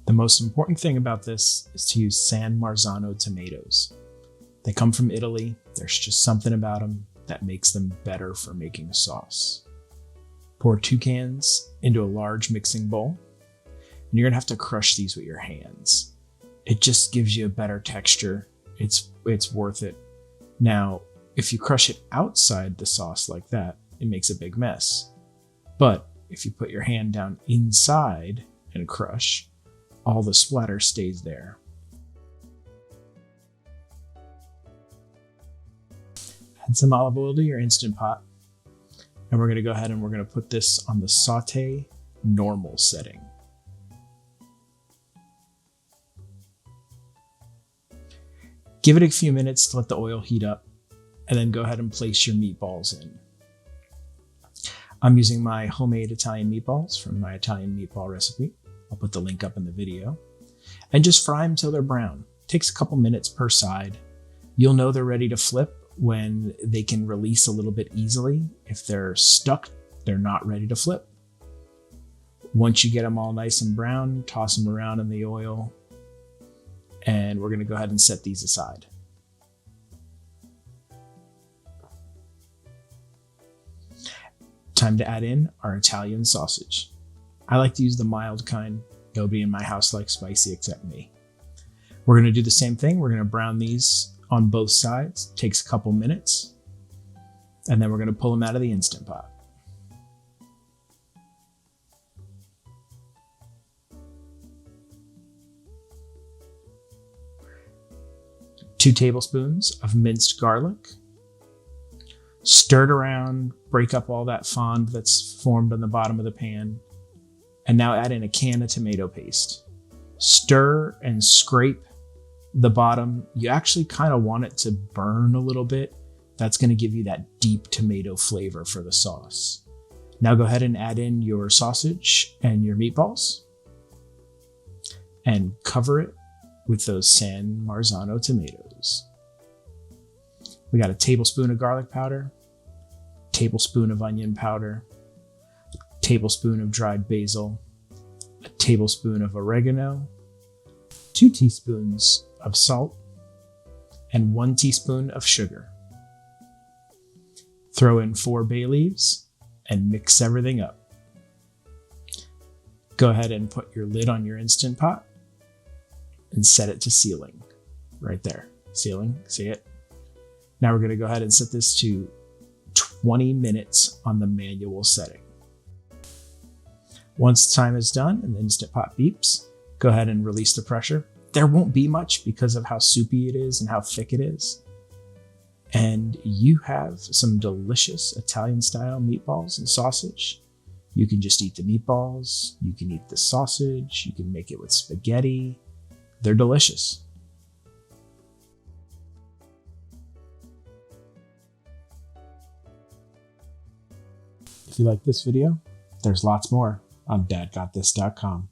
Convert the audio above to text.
The most important thing about this is to use San Marzano tomatoes. They come from Italy. There's just something about them that makes them better for making a sauce. Pour 2 cans into a large mixing bowl, and you're gonna have to crush these with your hands. It just gives you a better texture. It's worth it. Now, if you crush it outside the sauce like that, it makes a big mess. But if you put your hand down inside and crush, all the splatter stays there. Add some olive oil to your Instant Pot. And we're gonna go ahead and we're gonna put this on the saute normal setting. Give it a few minutes to let the oil heat up, and then go ahead and place your meatballs in. I'm using my homemade Italian meatballs from my Italian meatball recipe. I'll put the link up in the video. And just fry them till they're brown. Takes a couple minutes per side. You'll know they're ready to flip when they can release a little bit easily. If they're stuck, they're not ready to flip. Once you get them all nice and brown, toss them around in the oil. And we're gonna go ahead and set these aside. Time to add in our Italian sausage. I like to use the mild kind. Nobody in my house likes spicy except me. We're gonna do the same thing. We're gonna brown these on both sides. Takes a couple minutes. And then we're gonna pull them out of the Instant Pot. Two tablespoons of minced garlic. Stir it around, break up all that fond that's formed on the bottom of the pan. And now add in a can of tomato paste. Stir and scrape the bottom. You actually kind of want it to burn a little bit. That's going to give you that deep tomato flavor for the sauce. Now go ahead and add in your sausage and your meatballs. And cover it with those San Marzano tomatoes. We got a tablespoon of garlic powder, tablespoon of onion powder, tablespoon of dried basil, a tablespoon of oregano, 2 teaspoons of salt, and 1 teaspoon of sugar. Throw in 4 bay leaves and mix everything up. Go ahead and put your lid on your Instant Pot and set it to sealing. Right there, sealing, see it? Now we're gonna go ahead and set this to 20 minutes on the manual setting. Once the time is done and the Instant Pot beeps, go ahead and release the pressure. There won't be much because of how soupy it is and how thick it is. And you have some delicious Italian style meatballs and sausage. You can just eat the meatballs, you can eat the sausage, you can make it with spaghetti. They're delicious. If you like this video, there's lots more on dadgotthis.com.